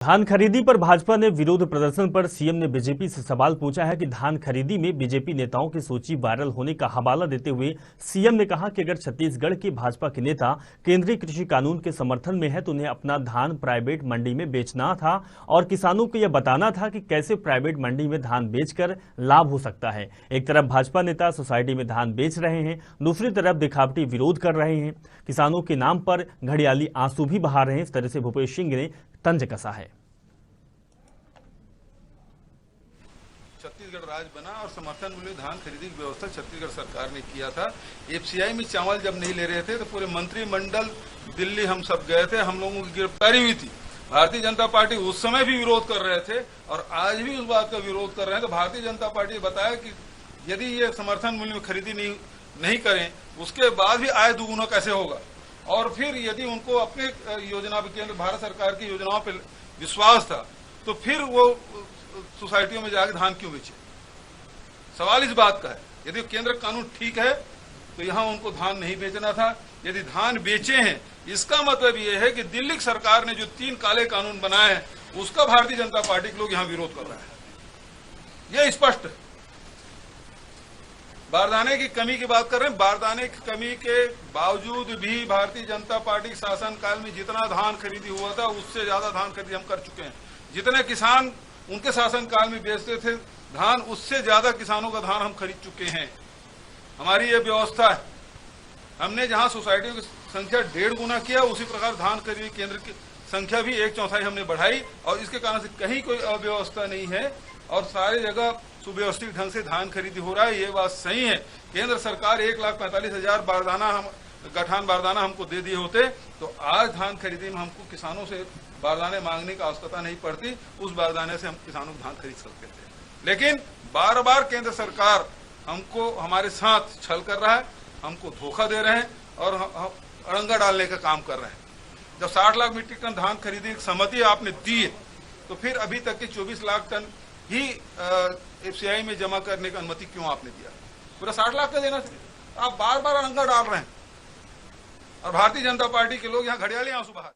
धान खरीदी पर भाजपा ने विरोध प्रदर्शन पर सीएम ने बीजेपी से सवाल पूछा है कि धान खरीदी में बीजेपी नेताओं की सूची वायरल होने का हवाला देते हुए सीएम ने कहा कि अगर छत्तीसगढ़ के भाजपा के नेता केंद्रीय कृषि कानून के समर्थन में है तो उन्हें अपना धान प्राइवेट मंडी में बेचना था और किसानों को यह बताना था कि कैसे प्राइवेट मंडी में धान बेचकर लाभ हो सकता है। एक तरफ भाजपा नेता सोसाइटी में धान बेच रहे हैं, दूसरी तरफ दिखावटी विरोध कर रहे हैं, किसानों के नाम पर घड़ियाली आंसू भी बहा रहे हैं। इस तरह से भूपेश सिंह ने तंज कसा है। छत्तीसगढ़ राज्य बना और समर्थन मूल्य धान खरीदी की व्यवस्था छत्तीसगढ़ सरकार ने किया था। एफसीआई में चावल जब नहीं ले रहे थे तो पूरे मंत्रिमंडल दिल्ली हम सब गए थे, हम लोगों की गिरफ्तारी हुई थी। भारतीय जनता पार्टी उस समय भी विरोध कर रहे थे और आज भी उस बात का विरोध कर रहे हैं। तो भारतीय जनता पार्टी ने बताया कि यदि ये समर्थन मूल्य में खरीदी नहीं करें उसके बाद भी आय दुगुना कैसे होगा, और फिर यदि उनको अपने योजना पे केंद्र भारत सरकार की योजनाओं पर विश्वास था तो फिर वो सोसाइटियों में जाकर धान क्यों बेचे। सवाल इस बात का है, यदि केंद्र कानून ठीक है तो यहां उनको धान नहीं बेचना था। यदि धान बेचे हैं इसका मतलब यह है कि दिल्ली की सरकार ने जो 3 काले कानून बनाए हैं उसका भारतीय जनता पार्टी के लोग यहां विरोध कर रहे हैं। यह स्पष्ट है। बारदाने की कमी की बात कर रहे हैं। बारदाने की कमी के बावजूद भी भारतीय जनता पार्टी शासन काल में जितना धान खरीदी हुआ था उससे ज्यादा धान खरीदी हम कर चुके हैं। जितने किसान उनके शासन काल में बेचते थे धान, उससे ज्यादा किसानों का धान हम खरीद चुके हैं। हमारी ये व्यवस्था है। हमने जहां सोसाइटियों की संख्या 1.5 गुना किया, उसी प्रकार धान खरीदी केंद्र की संख्या भी 1/4 हमने बढ़ाई और इसके कारण से कहीं कोई अव्यवस्था नहीं है और सारी जगह सुव्यवस्थित ढंग से धान खरीदी हो रहा है। ये बात सही है। केंद्र सरकार 1,45,000 बारदाना गठान बारदाना हमको दे दिए होते तो आज धान खरीदी में हमको किसानों से बारदाने मांगने की आवश्यकता नहीं पड़ती। उस बारदाने से हम किसानों को धान खरीद सकते थे। लेकिन बार बार केंद्र सरकार हमको हमारे साथ छल कर रहा है, हमको धोखा दे रहे हैं और अड़ंगा डालने का काम कर रहे हैं। जब 60 लाख मीट्रिक टन धान खरीदी की सहमति आपने दी है तो फिर अभी तक के 24 लाख टन ही एफसीआई में जमा करने की अनुमति क्यों आपने दिया? पूरा 60 लाख का देना चाहिए। आप बार बार अड़ंगा डाल रहे हैं और भारतीय जनता पार्टी के लोग यहाँ घड़ियाली आंसू बहा